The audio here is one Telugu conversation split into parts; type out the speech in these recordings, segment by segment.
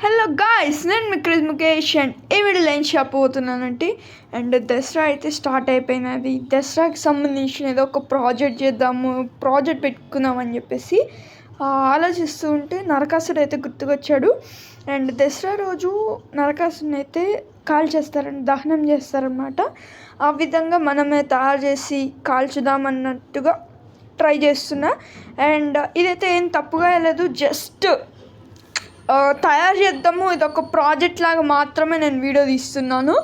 హలో గాయ్స్, నేను మీ క్రిస్ ముఖేష్ అండ్ ఈ వీడియోలో ఏం చెప్పబోతున్నానంటే దసరా అయితే స్టార్ట్ అయిపోయినది. దసరాకి సంబంధించిన ఏదో ఒక ప్రాజెక్ట్ చేద్దాము, ప్రాజెక్ట్ పెట్టుకుందామని చెప్పేసి ఆలోచిస్తూ ఉంటే నరకాసుడు అయితే గుర్తుకొచ్చాడు. అండ్ దసరా రోజు నరకాసుడిని అయితే కాల్చేస్తారని, దహనం చేస్తారనమాట. ఆ విధంగా మనమే తయారు చేసి కాల్చుదామన్నట్టుగా ట్రై చేస్తున్నా. అండ్ ఇదైతే ఏం తప్పుగా లేదు, జస్ట్ తయారు చేద్దాము, ఇది ఒక ప్రాజెక్ట్ లాగా మాత్రమే నేను వీడియో తీస్తున్నాను.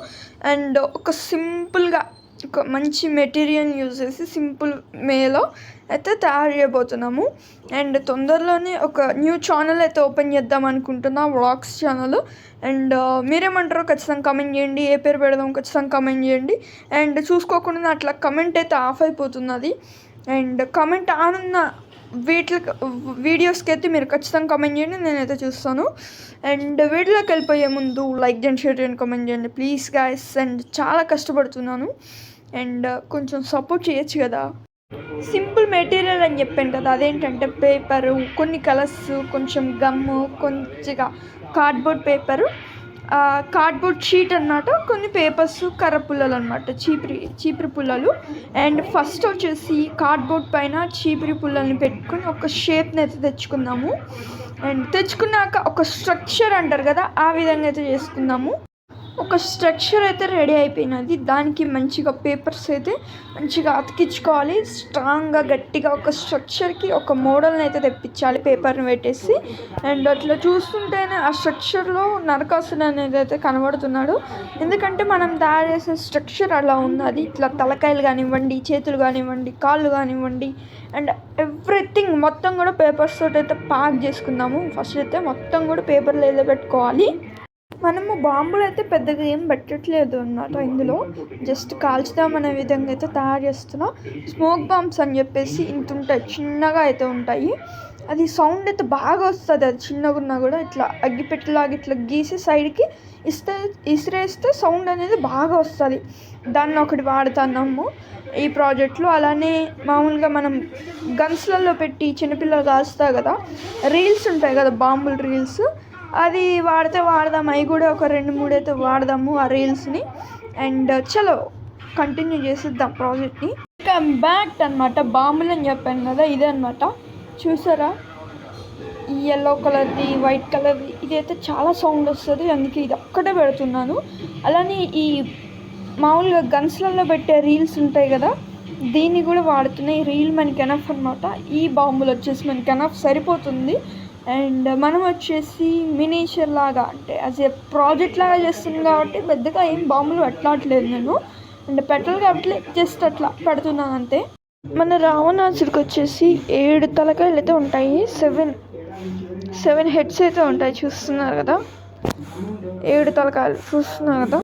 అండ్ ఒక సింపుల్గా ఒక మంచి మెటీరియల్ యూజ్ చేసి సింపుల్ మేలో అయితే తయారు చేయబోతున్నాము. అండ్ తొందరలోనే ఒక న్యూ ఛానల్ అయితే ఓపెన్ చేద్దాం అనుకుంటున్నా, వ్లాగ్స్ ఛానల్. అండ్ మీరేమంటారో ఖచ్చితంగా కమెంట్ చేయండి. ఏ పేరు పెడదాం ఖచ్చితంగా కమెంట్ చేయండి. అండ్ చూసుకోకుండా అట్లా కమెంట్ అయితే ఆఫ్ అయిపోతున్నది. అండ్ కమెంట్ ఆన్ ఉన్న వీడియోస్కి అయితే మీరు ఖచ్చితంగా కమెంట్ చేయండి, నేనైతే చూస్తాను. అండ్ వీడియోలోకి వెళ్ళిపోయే ముందు లైక్ చేయండి, షేర్ చేయండి, కమెంట్ చేయండి ప్లీజ్ గాయస్. అండ్ చాలా కష్టపడుతున్నాను అండ్ కొంచెం సపోర్ట్ చేయొచ్చు కదా. సింపుల్ మెటీరియల్ అని చెప్పాను కదా, అదేంటంటే పేపరు, కొన్ని కలర్స్, కొంచెం గమ్ము, కొంచెంగా కార్డ్బోర్డ్ పేపరు, కార్డ్బోర్డ్ షీట్ అన్నమాట, కొన్ని పేపర్స్, కర్ర పుల్లలు అనమాట, చీపురి పుల్లలు. అండ్ ఫస్ట్ వచ్చేసి కార్డ్బోర్డ్ పైన చీపురి పుల్లల్ని పెట్టుకొని ఒక షేప్ని అయితే తెచ్చుకుందాము. అండ్ తెచ్చుకున్నాక ఒక స్ట్రక్చర్ అంటారు కదా, ఆ విధంగా అయితే చేసుకుందాము. ఒక స్ట్రక్చర్ అయితే రెడీ అయిపోయినది. దానికి మంచిగా పేపర్స్ అయితే మంచిగా అతికించుకోవాలి, స్ట్రాంగ్గా గట్టిగా. ఒక స్ట్రక్చర్కి ఒక మోడల్ని అయితే తెప్పించాలి పేపర్ని పెట్టేసి. అండ్ అట్లా చూస్తుంటేనే ఆ స్ట్రక్చర్లో నరకాసుడు అనేది అయితే కనబడుతున్నాడు. ఎందుకంటే మనం తయారు చేసిన స్ట్రక్చర్ అలా ఉన్నది. ఇట్లా తలకాయలు కానివ్వండి, చేతులు కానివ్వండి, కాళ్ళు కానివ్వండి, అండ్ ఎవ్రీథింగ్ మొత్తం కూడా పేపర్స్ తోటి అయితే ప్యాక్ చేసుకుందాము. ఫస్ట్ అయితే మొత్తం కూడా పేపర్లు అయితే పెట్టుకోవాలి. మనము బాంబులు అయితే పెద్దగా ఏం పెట్టట్లేదు అన్నమాట, ఇందులో జస్ట్ కాల్చుదామనే విధంగా అయితే తయారు చేస్తున్నా. స్మోక్ బాంబ్స్ అని చెప్పేసి ఇంత ఉంటాయి, చిన్నగా అయితే ఉంటాయి. అది సౌండ్ అయితే బాగా వస్తుంది, అది చిన్నగా ఉన్నా కూడా. ఇట్లా అగ్గిపెట్టలాగా ఇట్లా గీసి సైడ్కి ఇసిరేస్తే సౌండ్ అనేది బాగా వస్తుంది. దాన్ని ఒకటి వాడుతున్నాము ఈ ప్రాజెక్ట్లో. అలానే మామూలుగా మనం గన్స్లలో పెట్టి చిన్నపిల్లలు కాల్స్తారు కదా, రీల్స్ ఉంటాయి కదా, బాంబులు రీల్స్, అది వాడదాం. అవి కూడా ఒక 2-3 అయితే వాడదాము ఆ రీల్స్ని. అండ్ చలో కంటిన్యూ చేసిద్దాం ప్రాజెక్ట్ని. బ్యాక్ అనమాట, బాంబులు అని చెప్పాను కదా, ఇదే అనమాట. చూసారా, ఈ ఎల్లో కలర్ది, వైట్ కలర్ది, ఇదైతే చాలా సౌండ్ వస్తుంది, అందుకే ఇది ఒక్కటే పెడుతున్నాను. అలానే ఈ మామూలుగా గన్స్లలో పెట్టే రీల్స్ ఉంటాయి కదా, దీన్ని కూడా వాడుతున్నాయి. రీల్ మనకి ఎనఫ్ అనమాట. ఈ బాంబులు వచ్చేసి మనకి ఎనఫ్ సరిపోతుంది. అండ్ మనం వచ్చేసి మినియేచర్ లాగా, అంటే యాజ్ ఏ ప్రాజెక్ట్ లాగా చేస్తుంది కాబట్టి పెద్దగా ఏం బాంబులు పెట్టట్లేదు నేను. అండ్ పెట్టాలి కాబట్టి జస్ట్ అట్లా పెడుతున్నాను అంతే. మన రావణాసుడికి వచ్చేసి 7 తలకాయలు అయితే ఉంటాయి, 7 హెడ్స్ అయితే ఉంటాయి. చూస్తున్నారు కదా, 7 తలకాయలు చూస్తున్నారు కదా.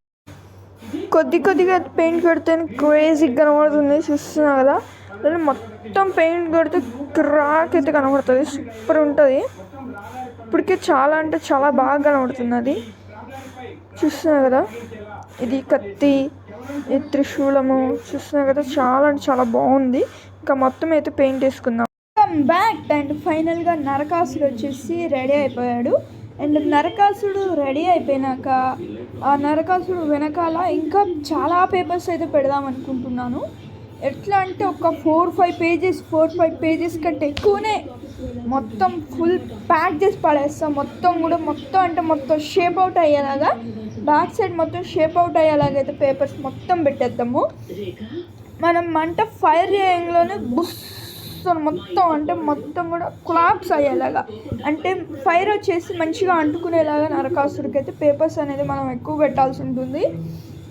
కొద్దిగా పెయింట్ కొడితేనే క్రేజీగా కనబడుతుంది, చూస్తున్నారు కదా. మొత్తం పెయింట్ కొడితే క్రాక్ అయితే కనబడుతుంది, సూపర్ ఉంటుంది. ఇప్పటికే చాలా అంటే చాలా బాగా కనబడుతుంది అది. చూస్తున్నారు కదా, ఇది కత్తి, ఇది త్రిశూలము, చూస్తున్నారు కదా, చాలా అంటే చాలా బాగుంది. ఇంకా మొత్తం అయితే పెయింట్ వేసుకుందాం. బ్యాక్ అండ్ ఫైనల్గా నరకాసుడు వచ్చేసి రెడీ అయిపోయాడు. అండ్ నరకాసుడు రెడీ అయిపోయినాక ఆ నరకాసుడు వెనకాల ఇంకా చాలా పేపర్స్ అయితే పెడదాం అనుకుంటున్నాను. ఎట్లా అంటే ఒక 4-5 పేజెస్ కంటే ఎక్కువనే మొత్తం ఫుల్ ప్యాక్ చేసి పడేస్తాం. మొత్తం షేప్ అవుట్ అయ్యేలాగా, బ్యాక్ సైడ్ మొత్తం షేప్ అవుట్ అయ్యేలాగా అయితే పేపర్స్ మొత్తం పెట్టేద్దాము. మనం మంట ఫైర్ చేయంలోనే బుస్ మొత్తం కూడా కొలాప్స్ అయ్యేలాగా, అంటే ఫైర్ వచ్చేసి మంచిగా అంటుకునేలాగా నరకాసుడికి అయితే పేపర్స్ అనేది మనం ఎక్కువ పెట్టాల్సి ఉంటుంది.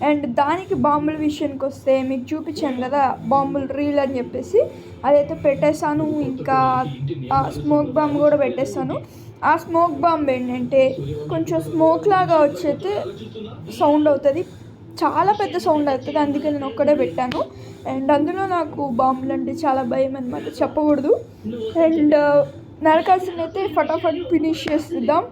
అండ్ దానికి బాంబుల విషయానికి వస్తే మీకు చూపించాను కదా, బాంబులు రీల్ అని చెప్పేసి, అదైతే పెట్టేశాను. ఇంకా ఆ స్మోక్ బాంబ్ కూడా పెట్టేస్తాను. ఆ స్మోక్ బాంబ్ ఏంటంటే కొంచెం స్మోక్ లాగా వచ్చైతే సౌండ్ అవుతుంది, చాలా పెద్ద సౌండ్ అవుతుంది, అందుకే నేను ఒక్కడే పెట్టాను. అండ్ అందులో నాకు బాంబులు అంటే చాలా భయం అనమాట, చెప్పకూడదు. అండ్ నరకాసుని అయితే ఫటాఫట్ ఫినిష్ చేద్దాం.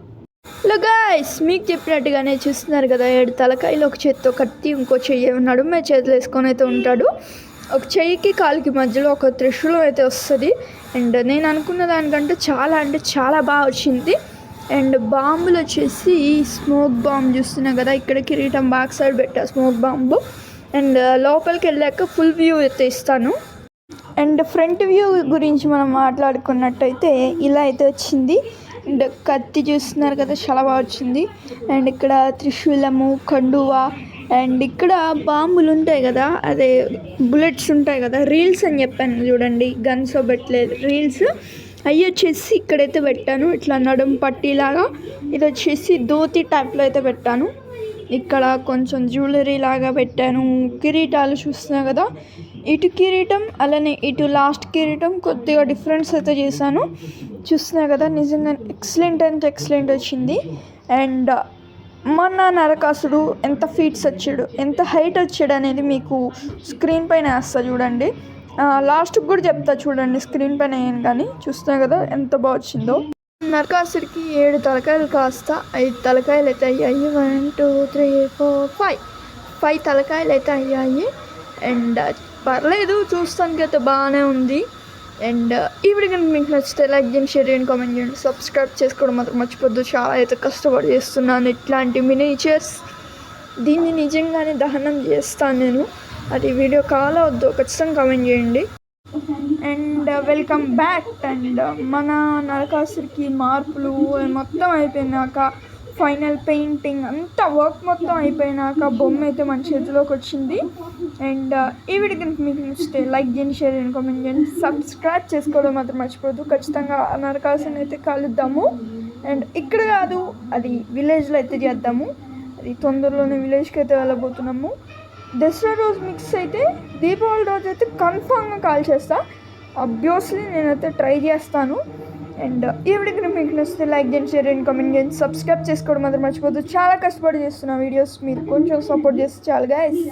హలో గాయ్స్, మీకు చెప్పినట్టుగానే చూస్తున్నారు కదా, 7 తలకాయలు, ఒక చేతితో కత్తి, ఇంకో చెయ్యి నడుమే చేతులు వేసుకొని అయితే ఉంటాడు. ఒక చెయ్యికి కాలుకి మధ్యలో ఒక త్రిశూలం అయితే వస్తుంది. అండ్ నేను అనుకున్న దానికంటే చాలా అంటే చాలా బాగా వచ్చింది. అండ్ బాంబులు వచ్చేసి స్మోక్ బాంబ్ చూస్తున్నాం కదా, ఇక్కడ కిరీటం బ్యాక్ సైడ్ పెట్టా స్మోక్ బాంబు. అండ్ లోపలికి వెళ్ళాక ఫుల్ వ్యూ అయితే ఇస్తాను. అండ్ ఫ్రంట్ వ్యూ గురించి మనం మాట్లాడుకున్నట్టయితే ఇలా అయితే వచ్చింది. అండ్ కత్తి చూస్తున్నారు కదా, చాలా బాగా వచ్చింది. అండ్ ఇక్కడ త్రిశూలము, కండువా, అండ్ ఇక్కడ బాంబులు ఉంటాయి కదా, అదే బుల్లెట్స్ ఉంటాయి కదా, రీల్స్ అని చెప్పాను చూడండి, గన్స్ పెట్టలేదు రీల్స్, అవి వచ్చేసి ఇక్కడైతే పెట్టాను. ఇట్లా నడుము పట్టీలాగా, ఇది వచ్చేసి ధోతి టైప్లో అయితే పెట్టాను. ఇక్కడ కొంచెం జ్యువెలరీ లాగా పెట్టాను. కిరీటాలు చూస్తున్నా కదా, ఇటు కిరీటం అలానే ఇటు లాస్ట్ కిరీటం కొద్దిగా డిఫరెన్స్ అయితే చేశాను. చూస్తున్నా కదా, నిజంగా ఎక్సలెంట్ అంటే ఎక్సలెంట్ వచ్చింది. అండ్ మన నరకాసుడు ఎంత ఫీట్స్ వచ్చాడు, ఎంత హైట్ వచ్చాడు అనేది మీకు స్క్రీన్ పైన వేస్తా చూడండి. లాస్ట్కి కూడా చెప్తా చూడండి, స్క్రీన్ పైన వేయను కానీ. చూస్తున్నా కదా ఎంత బాగా వచ్చిందో. నరకాసుడికి 7 తలకాయలు కాస్త 5 తలకాయలు అయితే అయ్యాయి. 1 2 3 4 5 తలకాయలు అయితే అయ్యాయి. అండ్ పర్లేదు, చూస్తానికి అయితే బాగానే ఉంది. అండ్ ఈ వీడియో కనుక మీకు నచ్చితే లైక్ చేయండి, షేర్ చేయండి, కామెంట్ చేయండి, సబ్స్క్రైబ్ చేసుకోవడం మాత్రం మర్చిపోద్దు. చాలా అయితే కష్టపడి చేస్తున్నాను ఇట్లాంటి మినియేచర్స్. దీన్ని నిజంగానే దహనం చేస్తాను నేను. అది వీడియో కావాలో వద్దో ఖచ్చితంగా కామెంట్ చేయండి. And welcome back. అండ్ మన నరకాసుడికి మార్పులు మొత్తం అయిపోయినాక, ఫైనల్ పెయింటింగ్ అంతా వర్క్ మొత్తం అయిపోయినాక బొమ్మ అయితే మన చేతిలోకి వచ్చింది. అండ్ ఈ వీడియో కనుక మీకు నచ్చితే లైక్ చేయండి, షేర్ చేయండి, కామెంట్ చేయండి, సబ్స్క్రైబ్ చేసుకోవడం మాత్రం మర్చిపోద్దు. ఖచ్చితంగా నరకాసుని అయితే కలుద్దాము. అండ్ ఇక్కడ కాదు, అది విలేజ్లో అయితే చేద్దాము. అది తొందరలోనే విలేజ్కి అయితే వెళ్ళబోతున్నాము. దసరా రోజు మిక్స్ అయితే దీపావళి రోజు అయితే కన్ఫామ్గా కాల్ చేస్తా. అబ్వియస్లీ నేనైతే ట్రై చేస్తాను. అండ్ ఈ వీడియోకి మీకు నచ్చితే లైక్ చేయండి, షేర్ చేయండి, కామెంట్ చేయండి, సబ్స్క్రైబ్ చేసుకోవడం మాత్రం మర్చిపోద్దు. చాలా కష్టపడి చేస్తున్నా వీడియోస్, మీరు కొంచెం సపోర్ట్ చేస్తే చాలు గైస్.